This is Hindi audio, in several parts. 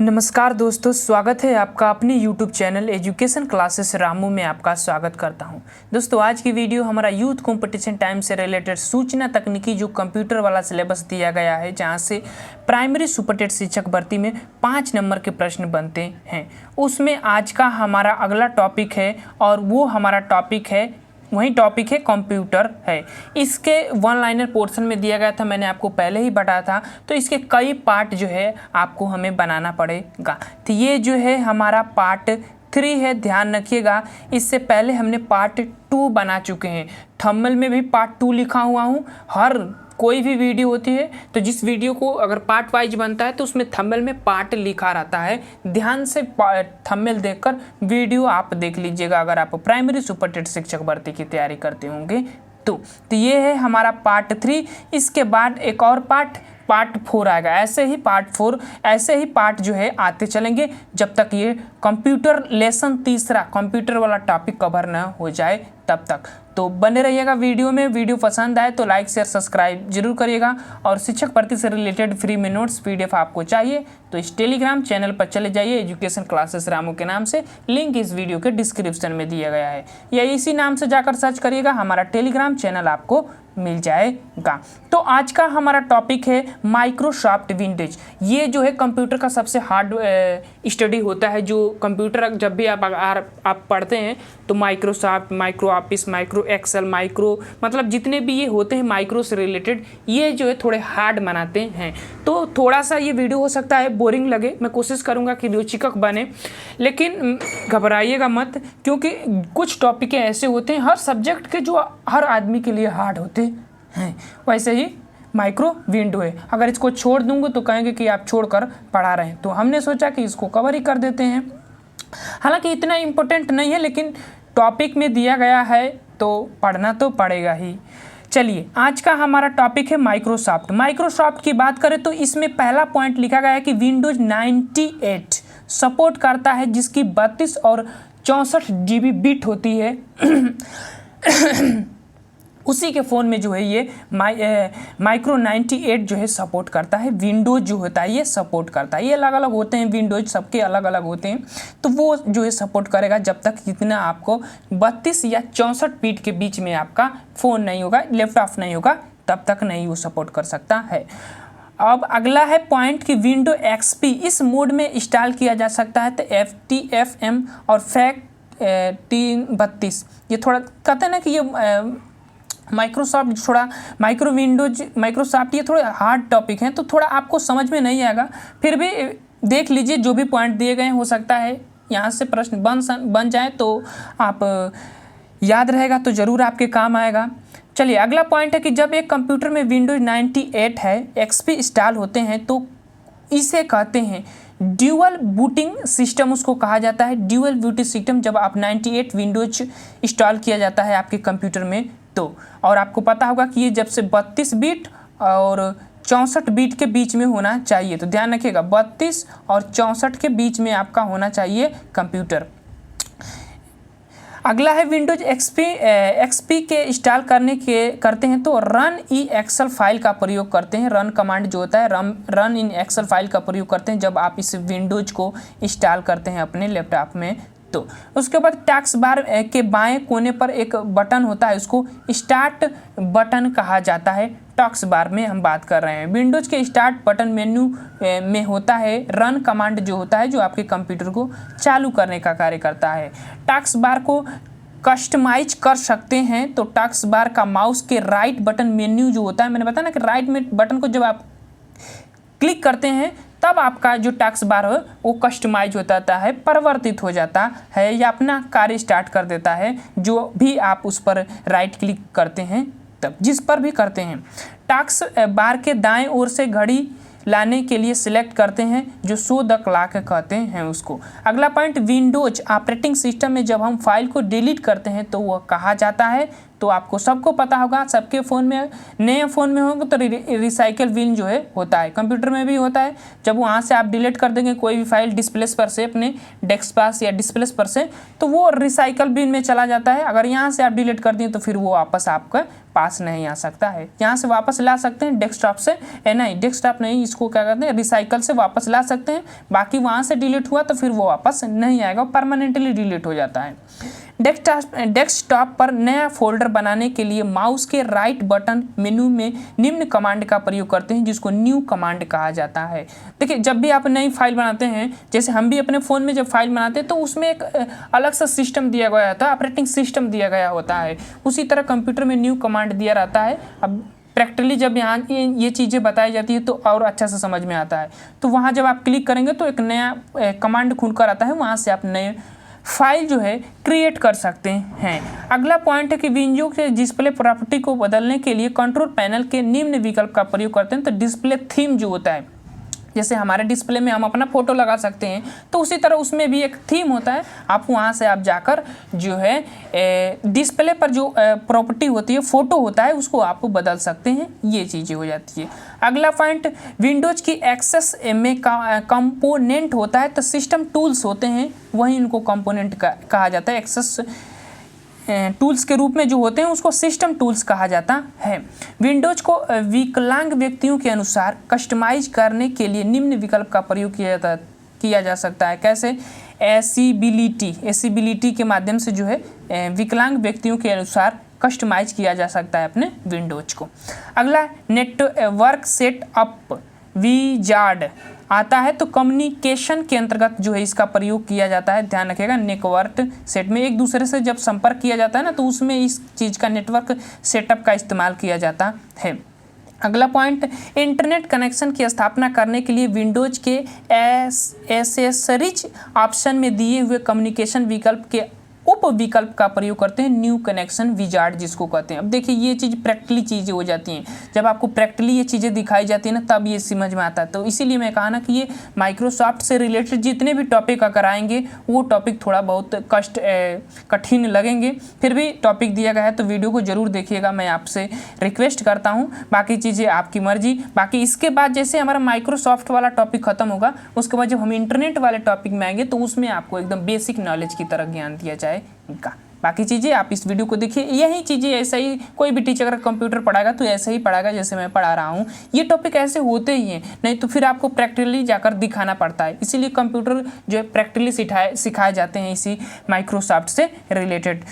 नमस्कार दोस्तों, स्वागत है आपका अपने YouTube channel education classes Ramu में आपका स्वागत करता हूं। दोस्तों, आज की वीडियो हमारा यूथ कंपटीशन टाइम से रिलेटेड सूचना तकनीकी जो कंप्यूटर वाला सिलेबस दिया गया है, जहां से प्राइमरी सुपरटेट शिक्षक भर्ती में 5 नंबर के प्रश्न बनते हैं, उसमें आज का हमारा अगला टॉपिक है और वो हमारा टॉपिक है कंप्यूटर है। इसके वन लाइनर पोर्शन में दिया गया था, मैंने आपको पहले ही बताया था। तो इसके कई पार्ट जो है आपको हमें बनाना पड़ेगा। तो ये जो है हमारा पार्ट 3 है, ध्यान रखिएगा। इससे पहले हमने पार्ट 2 बना चुके हैं। थंबनेल में भी पार्ट 2 लिखा हुआ हूँ। हर कोई भी वीडियो होती है तो जिस वीडियो को अगर पार्ट वाइज बनता है तो उसमें थंबनेल में पार्ट लिखा रहता है। ध्यान से थंबनेल देखकर वीडियो आप देख लीजिएगा अगर आप प्राइमरी सुपरटेट शिक्षक भर्ती की तैयारी करते होंगे तो ये है हमारा पार्ट 3। इसके बाद एक और पार्ट 4 आएगा। ऐसे ही पार्ट जो है आते चलेंगे जब तक ये कंप्यूटर लेसन तीसरा कंप्यूटर वाला टॉपिक कवर ना हो जाए तब तक। तो बने रहिएगा वीडियो में। वीडियो पसंद आए तो लाइक शेयर सब्सक्राइब जरूर करिएगा। और शिक्षक भर्ती से रिलेटेड फ्री में नोट्स PDF आपको चाहिए तो इस टेलीग्राम चैनल पर चले जाइए, एजुकेशन क्लासेस रामू के नाम से। लिंक इस वीडियो के डिस्क्रिप्शन में दिया गया है, या इसी नाम से जाकर सर्च करिएगा, हमारा टेलीग्राम चैनल आपको मिल जाएगा। तो आज का हमारा टॉपिक है माइक्रोसॉफ्ट विंडोज। ये जो है कंप्यूटर का सबसे हार्ड स्टडी होता है। जो कंप्यूटर जब भी आप पढ़ते हैं तो Microsoft, micro Office, micro Excel, micro मतलब जितने भी ये होते हैं माइक्रो से रिलेटेड, ये जो है थोड़े हार्ड बनाते हैं। तो थोड़ा सा ये वीडियो हो सकता है बोरिंग लगे, मैं कोशिश करूँगा कि रोचक बने, लेकिन घबराइएगा मत, क्योंकि कुछ टॉपिक ऐसे होते हैं हर सब्जेक्ट के जो हर आदमी के लिए हार्ड होते हैं। वैसे ही माइक्रो विंडो है, अगर इसको छोड़ दूंगा तो कहेंगे कि आप छोड़कर पढ़ा रहे हैं, तो हमने सोचा कि इसको कवर ही कर देते हैं। हालांकि इतना इम्पोर्टेंट नहीं है, लेकिन टॉपिक में दिया गया है तो पढ़ना तो पड़ेगा ही। चलिए, आज का हमारा टॉपिक है माइक्रोसॉफ्ट की बात करें तो इसमें पहला पॉइंट लिखा गया है कि विंडोज 98 सपोर्ट करता है, जिसकी 32 और 64 GB बिट होती है। उसी के फ़ोन में जो है ये माइक्रो 98 जो है सपोर्ट करता है। विंडोज जो होता है ये सपोर्ट करता है। ये अलग अलग होते हैं, विंडोज सबके अलग अलग होते हैं, तो वो जो है सपोर्ट करेगा जब तक जितना आपको 32 या 64 बिट के बीच में आपका फ़ोन नहीं होगा, लैपटॉप नहीं होगा, तब तक नहीं वो सपोर्ट कर सकता है। अब अगला है पॉइंट कि विंडो XP इस मोड में इंस्टॉल किया जा सकता है। तो FTFM और FAT 332 ये थोड़ा कहते हैं ना कि ये माइक्रोसॉफ्ट थोड़ा माइक्रोसॉफ्ट ये थोड़े हार्ड टॉपिक हैं, तो थोड़ा आपको समझ में नहीं आएगा। फिर भी देख लीजिए, जो भी पॉइंट दिए गए हैं हो सकता है यहाँ से प्रश्न बन जाए तो आप याद रहेगा तो ज़रूर आपके काम आएगा। चलिए, अगला पॉइंट है कि जब एक कंप्यूटर में विंडोज 98 है XP इंस्टॉल होते हैं तो इसे कहते हैं ड्यूअल बूटिंग सिस्टम, उसको कहा जाता है ड्यूअल बूटिंग सिस्टम। जब आप 98 विंडोज इंस्टॉल किया जाता है आपके कंप्यूटर में तो, और आपको पता होगा कि ये जब से 32 बिट और 64 बिट के बीच में होना चाहिए, तो ध्यान रखिएगा 32 और 64 के बीच में आपका होना चाहिए कंप्यूटर। अगला है विंडोज XP के इंस्टॉल करते हैं तो रन इन एक्सेल फाइल का प्रयोग करते हैं। रन कमांड जो होता है रन इन एक्सेल फाइल का प्रयोग करते हैं जब आप इस विंडोज को इंस्टॉल करते हैं अपने लैपटॉप में। तो उसके बाद टैक्स बार के बाएं कोने पर एक बटन होता है, उसको स्टार्ट बटन कहा जाता है। टैक्स बार में हम बात कर रहे हैं। विंडोज के स्टार्ट बटन मेन्यू में होता है रन कमांड जो होता है, जो आपके कंप्यूटर को चालू करने का कार्य करता है। टैक्स बार को कस्टमाइज कर सकते हैं तो टैक्स बार का माउस के राइट बटन मेन्यू जो होता है, मैंने बताया ना कि राइट में बटन को जब आप क्लिक करते हैं तब आपका जो टैक्स बार है वो कस्टमाइज हो जाता है, परिवर्तित हो जाता है, या अपना कार्य स्टार्ट कर देता है जो भी आप उस पर राइट क्लिक करते हैं तब, जिस पर भी करते हैं। टैक्स बार के दाएं ओर से घड़ी लाने के लिए सिलेक्ट करते हैं जो शो द क्लॉक कहते हैं उसको। अगला पॉइंट, विंडोज ऑपरेटिंग सिस्टम में जब हम फाइल को डिलीट करते हैं तो वह कहा जाता है, तो आपको सबको पता होगा, सबके फ़ोन में, नए फ़ोन में होगा तो रिसाइकल बिन जो है होता है, कंप्यूटर में भी होता है। जब वहाँ से आप डिलीट कर देंगे कोई भी फाइल डिस्प्ले पर से, अपने डेस्कटॉप या डिस्प्ले पर से, तो वो रिसाइकल बिन में चला जाता है। अगर यहाँ से आप डिलीट कर दिए तो फिर वो वापस आपके पास नहीं आ सकता है। यहाँ से वापस ला सकते हैं डेस्कटॉप से, नहीं डेस्कटॉप नहीं, इसको क्या कहते हैं, रिसाइकल से वापस ला सकते हैं। बाकी वहाँ से डिलीट हुआ तो फिर वो वापस नहीं आएगा, परमानेंटली डिलीट हो जाता है। डेस्कटॉप पर नया फोल्डर बनाने के लिए माउस के राइट बटन मेनू में निम्न कमांड का प्रयोग करते हैं, जिसको न्यू कमांड कहा जाता है। देखिए, जब भी आप नई फाइल बनाते हैं, जैसे हम भी अपने फ़ोन में जब फाइल बनाते हैं तो उसमें एक अलग सा सिस्टम दिया गया होता है, ऑपरेटिंग सिस्टम दिया गया होता है। उसी तरह कंप्यूटर में न्यू कमांड दिया रहता है। अब प्रैक्टिकली जब यहाँ ये चीज़ें बताई जाती है तो और अच्छा से समझ में आता है। तो वहाँ जब आप क्लिक करेंगे तो एक नया कमांड खुलकर आता है, वहाँ से आप नए फाइल जो है क्रिएट कर सकते हैं। अगला पॉइंट है कि विंडो के डिस्प्ले प्रॉपर्टी को बदलने के लिए कंट्रोल पैनल के निम्न विकल्प का प्रयोग करते हैं। तो डिस्प्ले थीम जो होता है, जैसे हमारे डिस्प्ले में हम अपना फ़ोटो लगा सकते हैं, तो उसी तरह उसमें भी एक थीम होता है। आप वहाँ से आप जाकर जो है डिस्प्ले पर जो प्रॉपर्टी होती है, फ़ोटो होता है, उसको आप बदल सकते हैं। ये चीज़ें हो जाती है। अगला पॉइंट, विंडोज़ की एक्सेस में कंपोनेंट होता है, तो सिस्टम टूल्स होते हैं, वही इनको कंपोनेंट कहा जाता है। एक्सेस टूल्स के रूप में जो होते हैं उसको सिस्टम टूल्स कहा जाता है। विंडोज को विकलांग व्यक्तियों के अनुसार कस्टमाइज करने के लिए निम्न विकल्प का प्रयोग किया जा सकता है। कैसे? एसिबिलिटी के माध्यम से जो है विकलांग व्यक्तियों के अनुसार कस्टमाइज किया जा सकता है अपने विंडोज को। अगला, नेटवर्क सेटअप विजार्ड आता है, तो कम्युनिकेशन के अंतर्गत जो है इसका प्रयोग किया जाता है। ध्यान रखिएगा, नेटवर्क सेट में एक दूसरे से जब संपर्क किया जाता है ना, तो उसमें इस चीज़ का नेटवर्क सेटअप का इस्तेमाल किया जाता है। अगला पॉइंट, इंटरनेट कनेक्शन की स्थापना करने के लिए विंडोज के एसेसरीज ऑप्शन में दिए हुए कम्युनिकेशन विकल्प के उप विकल्प का प्रयोग करते हैं, न्यू कनेक्शन विजार्ड जिसको कहते हैं। अब देखिए, ये चीज़ प्रैक्टिकली चीज़ें हो जाती हैं। जब आपको प्रैक्टिकली ये चीज़ें दिखाई जाती हैं ना, तब ये समझ में आता है। तो इसीलिए मैं कहा ना कि ये माइक्रोसॉफ्ट से रिलेटेड जितने भी टॉपिक अगर आएंगे, वो टॉपिक थोड़ा बहुत कठिन लगेंगे। फिर भी टॉपिक दिया गया है तो वीडियो को ज़रूर देखिएगा, मैं आपसे रिक्वेस्ट करता हूँ। बाकी चीज़ें आपकी मर्जी। बाकी इसके बाद जैसे हमारा माइक्रोसॉफ्ट वाला टॉपिक खत्म होगा, उसके बाद जब हम इंटरनेट वाले टॉपिक में आएंगे तो उसमें आपको एकदम बेसिक नॉलेज की तरह ज्ञान दिया जाए इनका। बाकी चीज़ें आप इस वीडियो को देखिए। यही चीज़ें ऐसा ही कोई भी टीचर अगर कंप्यूटर पढ़ाएगा तो ऐसे ही पढ़ाएगा जैसे मैं पढ़ा रहा हूँ। ये टॉपिक ऐसे होते ही हैं, नहीं तो फिर आपको प्रैक्टिकली जाकर दिखाना पड़ता है। इसीलिए कंप्यूटर जो है प्रैक्टिकली सिखाए जाते हैं इसी माइक्रोसॉफ्ट से रिलेटेड।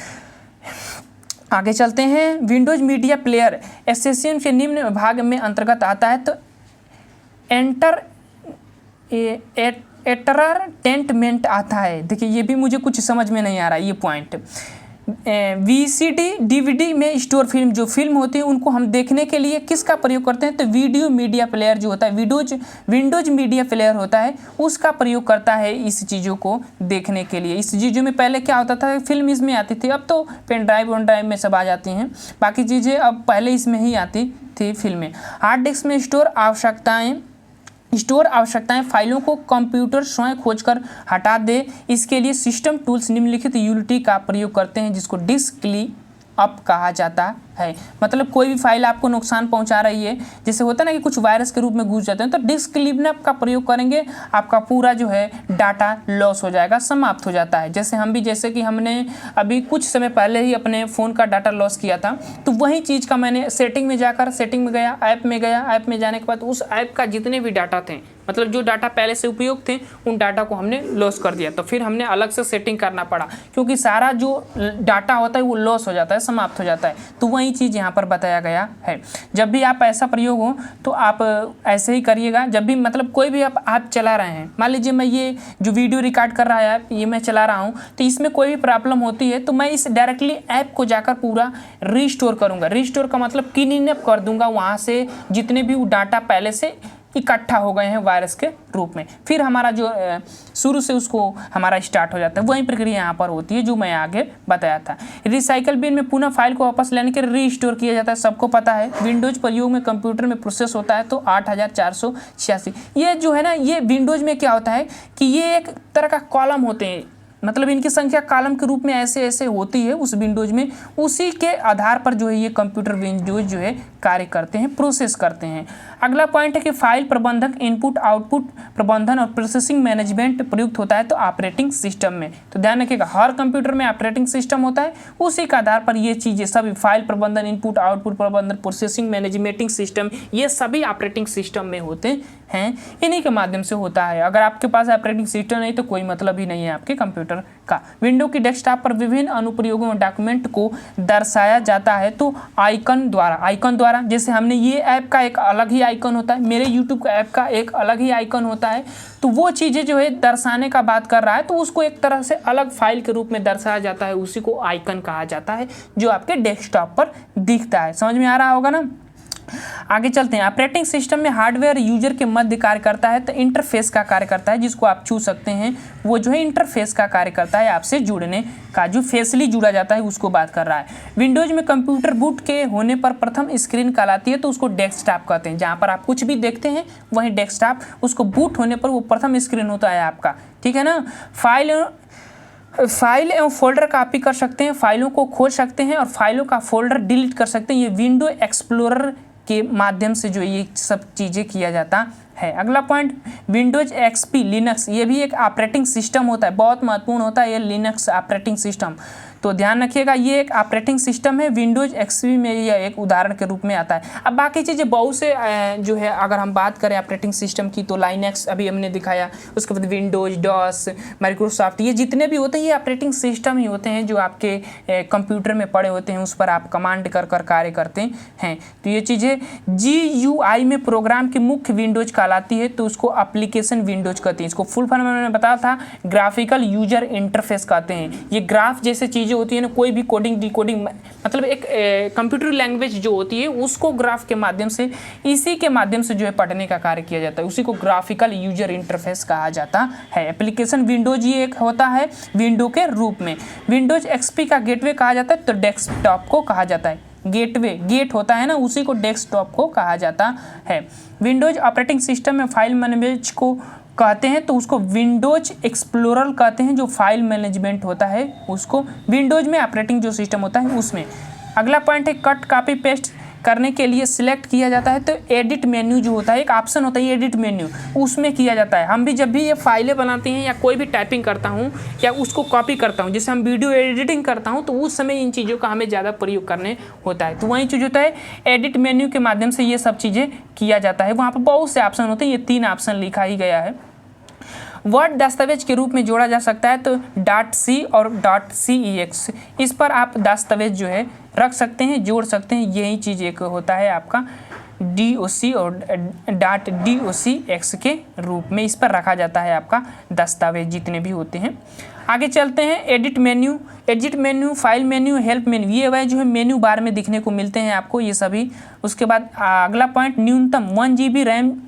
आगे चलते हैं। विंडोज मीडिया प्लेयर एसेसियन के निम्न भाग में अंतर्गत आता है, तो एंटरटेनमेंट आता है। देखिए, ये भी मुझे कुछ समझ में नहीं आ रहा है ये पॉइंट। VCD DVD में स्टोर फिल्म, जो फिल्म होती है उनको हम देखने के लिए किसका प्रयोग करते हैं, तो वीडियो मीडिया प्लेयर जो होता है, विंडोज मीडिया प्लेयर होता है, उसका प्रयोग करता है इस चीज़ों को देखने के लिए। इस चीज़ों में पहले क्या होता था, फिल्म इसमें आती थी, अब तो पेन ड्राइव में सब आ जाती हैं। बाकी चीज़ें अब पहले इसमें ही आती थी फिल्में। हार्ड डिस्क में स्टोर आवश्यकताएं फाइलों को कंप्यूटर स्वयं खोजकर हटा दे। इसके लिए सिस्टम टूल्स निम्नलिखित यूटिलिटी का प्रयोग करते हैं, जिसको डिस्क क्लीन अप कहा जाता है। मतलब कोई भी फाइल आपको नुकसान पहुंचा रही है, जैसे होता है ना कि कुछ वायरस के रूप में घुस जाते हैं, तो डिस्क क्लीन अप का प्रयोग करेंगे, आपका पूरा जो है डाटा लॉस हो जाएगा, समाप्त हो जाता है। जैसे कि हमने अभी कुछ समय पहले ही अपने फ़ोन का डाटा लॉस किया था, तो वही चीज़ का मैंने सेटिंग में गया, ऐप में जाने के बाद उस ऐप का जितने भी डाटा थे, मतलब जो डाटा पहले से उपयोग थे, उन डाटा को हमने लॉस कर दिया। तो फिर हमने अलग से सेटिंग करना पड़ा, क्योंकि सारा जो डाटा होता है वो लॉस हो जाता है, समाप्त हो जाता है। तो वही चीज़ यहाँ पर बताया गया है। जब भी आप ऐसा प्रयोग हो तो आप ऐसे ही करिएगा। जब भी मतलब कोई भी आप ऐप चला रहे हैं, मान लीजिए मैं ये जो वीडियो रिकॉर्ड कर रहा है ऐप, ये मैं चला रहा हूँ, तो इसमें कोई भी प्रॉब्लम होती है तो मैं इस डायरेक्टली ऐप को जाकर पूरा रीस्टोर करूँगा। रीस्टोर का मतलब क्लीन अप कर दूँगा, वहाँ से जितने भी वो डाटा पहले से इकट्ठा हो गए हैं वायरस के रूप में, फिर हमारा जो शुरू से उसको हमारा स्टार्ट हो जाता है। वही प्रक्रिया यहाँ पर होती है जो मैं आगे बताया था। रिसाइकल बिन में पुनः फाइल को वापस लेने के रीस्टोर किया जाता है, सबको पता है। विंडोज प्रयोग में कंप्यूटर में प्रोसेस होता है तो 8486। ये जो है ना, ये विंडोज में क्या होता है कि ये एक तरह का कॉलम होते हैं, मतलब इनकी संख्या कॉलम के रूप में ऐसे ऐसे होती है उस विंडोज में, उसी के आधार पर जो है ये कंप्यूटर विंडोज जो है कार्य करते हैं, प्रोसेस करते हैं। अगला पॉइंट है कि फाइल प्रबंधक इनपुट आउटपुट प्रबंधन और प्रोसेसिंग मैनेजमेंट प्रयुक्त होता है तो ऑपरेटिंग सिस्टम में। तो ध्यान रखिएगा, हर कंप्यूटर में ऑपरेटिंग सिस्टम होता है, उसी के आधार पर ये चीज़ें सभी फाइल प्रबंधन, इनपुट आउटपुट प्रबंधन, प्रोसेसिंग मैनेजमेंट सिस्टम, ये सभी ऑपरेटिंग सिस्टम में होते हैं, इन्हीं के माध्यम से होता है। अगर आपके पास ऑपरेटिंग सिस्टम नहीं तो कोई मतलब ही नहीं है आपके कंप्यूटर का। विंडो की डेस्कटॉप पर विभिन्न अनुप्रयोगों और डॉक्यूमेंट को दर्शाया जाता है तो आइकन द्वारा, जैसे हमने ये ऐप का एक अलग ही आइकन होता है, मेरे यूट्यूब का ऐप का एक अलग ही आइकन होता है, तो वो चीज़ें जो है दर्शाने का बात कर रहा है तो उसको एक तरह से अलग फाइल के रूप में दर्शाया जाता है, उसी को आइकन कहा जाता है जो आपके डेस्कटॉप पर दिखता है। समझ में आ रहा होगा ना। आगे चलते हैं। ऑपरेटिंग सिस्टम में हार्डवेयर यूजर के मध्य कार्य करता है तो इंटरफेस का कार्य करता है, जिसको आप छू सकते हैं, वो जो है इंटरफेस का कार्य करता है, आपसे जुड़ने का, जो फेसली जुड़ा जाता है उसको बात कर रहा है। विंडोज में कंप्यूटर बूट के होने पर प्रथम स्क्रीन कहलाती है तो उसको डेस्कटॉप कहते हैं। जहाँ पर आप कुछ भी देखते हैं वहीं डेस्कटॉप, उसको बूट होने पर वो प्रथम स्क्रीन होता है आपका, ठीक है ना। फाइल एवं फोल्डर कॉपी कर सकते हैं, फाइलों को खोज सकते हैं और फाइलों का फोल्डर डिलीट कर सकते हैं। ये विंडो एक्सप्लोरर के माध्यम से जो ये सब चीज़ें किया जाता है। अगला पॉइंट, विंडोज एक्सपी लिनक्स, ये भी एक ऑपरेटिंग सिस्टम होता है, बहुत महत्वपूर्ण होता है ये लिनक्स ऑपरेटिंग सिस्टम। तो ध्यान रखिएगा, ये एक ऑपरेटिंग सिस्टम है, विंडोज एक्सपी में यह एक उदाहरण के रूप में आता है। अब बाकी चीज़ें बहुत से जो है, अगर हम बात करें ऑपरेटिंग सिस्टम की तो लाइनक्स अभी हमने दिखाया, उसके बाद विंडोज, डॉस, माइक्रोसॉफ्ट, ये जितने भी होते हैं ये ऑपरेटिंग सिस्टम ही होते हैं जो आपके कंप्यूटर में पड़े होते हैं, उस पर आप कमांड कर कार्य करते हैं। तो ये चीज़ें GUI में प्रोग्राम की मुख्य विंडोज कहलाती है तो उसको एप्लीकेशन विंडोज कहते हैं। इसको फुल फॉर्म मैंने बताया था, ग्राफिकल यूजर इंटरफेस कहते हैं। ये ग्राफ जैसे चीज़ें होती है ना, कोई भी कोडिंग डिकोडिंग, मतलब एक कंप्यूटर लैंग्वेज जो होती है उसको ग्राफ के माध्यम से, इसी के माध्यम से जो है पढ़ने का कार्य किया जाता है, उसी को ग्राफिकल यूजर इंटरफेस कहा जाता है। एप्लीकेशन विंडोज ये एक होता है विंडो के रूप में। विंडोज एक्सपी का गेटवे कहा जाता है तो डेस्कटॉप को कहा जाता है। गेटवे, गेट होता है ना, उसी को डेस्कटॉप को कहा जाता है। विंडोज ऑपरेटिंग सिस्टम में फाइल मैनेजमेंट को कहते हैं तो उसको विंडोज एक्सप्लोरर कहते हैं, जो फाइल मैनेजमेंट होता है उसको विंडोज में ऑपरेटिंग जो सिस्टम होता है उसमें। अगला पॉइंट है, कट कॉपी पेस्ट करने के लिए सिलेक्ट किया जाता है तो एडिट मेन्यू जो होता है, एक ऑप्शन होता है एडिट मेन्यू, उसमें किया जाता है। हम भी जब भी ये फाइलें बनाते हैं या कोई भी टाइपिंग करता हूँ या उसको कॉपी करता हूँ, जैसे हम वीडियो एडिटिंग करता हूँ तो उस समय इन चीज़ों का हमें ज़्यादा प्रयोग करने होता है, तो वही चीज़ होता है एडिट मेन्यू के माध्यम से ये सब चीज़ें किया जाता है। वहाँ पर बहुत से ऑप्शन होते हैं, ये 3 ऑप्शन लिखा ही गया है। वर्ड दस्तावेज के रूप में जोड़ा जा सकता है तो .c और .cex, इस पर आप दस्तावेज जो है रख सकते हैं, जोड़ सकते हैं। यही चीज़ एक होता है आपका .doc और .docx के रूप में, इस पर रखा जाता है आपका दस्तावेज जितने भी होते हैं। आगे चलते हैं, edit menu, file menu, help menu, ये वह जो है मेन्यू बार में दिखने को मिलते हैं आपको ये सभी। उसके बाद अगला पॉइंट, न्यूनतम 1 GB रैम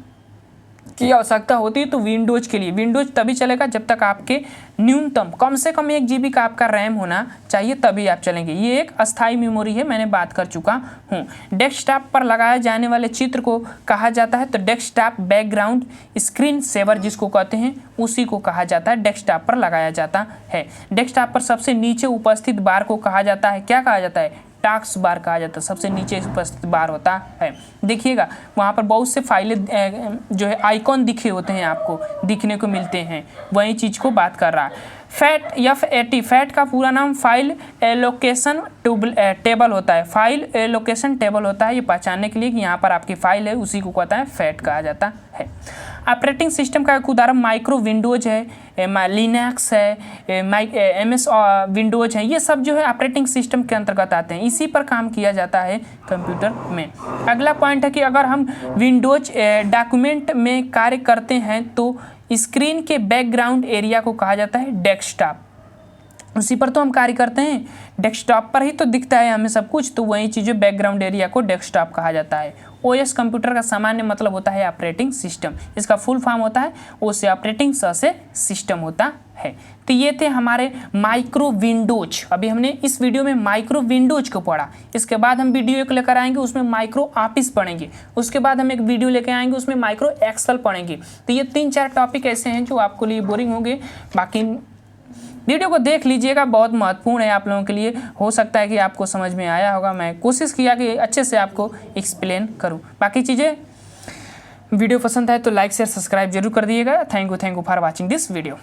की आवश्यकता होती है तो विंडोज के लिए, विंडोज तभी चलेगा जब तक आपके न्यूनतम कम से कम 1 GB का आपका रैम होना चाहिए, तभी आप चलेंगे। ये एक अस्थायी मेमोरी है, मैंने बात कर चुका हूँ। डेस्कटॉप पर लगाए जाने वाले चित्र को कहा जाता है तो डेस्कटॉप बैकग्राउंड स्क्रीन सेवर जिसको कहते हैं उसी को कहा जाता है, डेस्कटॉप पर लगाया जाता है। डेस्कटॉप पर सबसे नीचे उपस्थित बार को कहा जाता है, क्या कहा जाता है, टास्क बार कहा जाता है, सबसे नीचे उपस्थित बार होता है। देखिएगा वहाँ पर बहुत से फाइलें जो है आइकॉन दिखे होते हैं, आपको दिखने को मिलते हैं, वही चीज़ को बात कर रहा है। FAT फैट का पूरा नाम फाइल एलोकेशन टेबल होता है, फाइल एलोकेशन टेबल होता है, ये पहचानने के लिए कि यहाँ पर आपकी फाइल है उसी को कहता है फैट कहा जाता है। ऑपरेटिंग सिस्टम का एक उदाहरण माइक्रो विंडोज है, लिनक्स है, MS विंडोज है, ये सब जो है ऑपरेटिंग सिस्टम के अंतर्गत आते हैं, इसी पर काम किया जाता है कंप्यूटर में। अगला पॉइंट है कि अगर हम विंडोज डॉक्यूमेंट में कार्य करते हैं तो स्क्रीन के बैकग्राउंड एरिया को कहा जाता है डेस्कटॉप, उसी पर तो हम कार्य करते हैं, डेस्कटॉप पर ही तो दिखता है हमें सब कुछ, तो वही चीज़ें बैकग्राउंड एरिया को डेस्कटॉप कहा जाता है। OS कंप्यूटर का सामान्य मतलब होता है ऑपरेटिंग सिस्टम, इसका फुल फॉर्म होता है O से ऑपरेटिंग, S से सिस्टम होता है। तो ये थे हमारे माइक्रो विंडोज। अभी हमने इस वीडियो में माइक्रो विंडोज को पढ़ा, इसके बाद हम वीडियो एक लेकर आएंगे उसमें माइक्रो ऑफिस पढ़ेंगे, उसके बाद हम एक वीडियो लेकर आएंगे उसमें माइक्रो एक्सेल पढ़ेंगे। तो ये 3-4 टॉपिक ऐसे हैं जो आपके लिए बोरिंग होंगे, बाकी वीडियो को देख लीजिएगा, बहुत महत्वपूर्ण है आप लोगों के लिए। हो सकता है कि आपको समझ में आया होगा, मैं कोशिश किया कि अच्छे से आपको एक्सप्लेन करूँ। बाकी चीज़ें, वीडियो पसंद आए तो लाइक शेयर सब्सक्राइब जरूर कर दिएगा। Thank you for watching this video.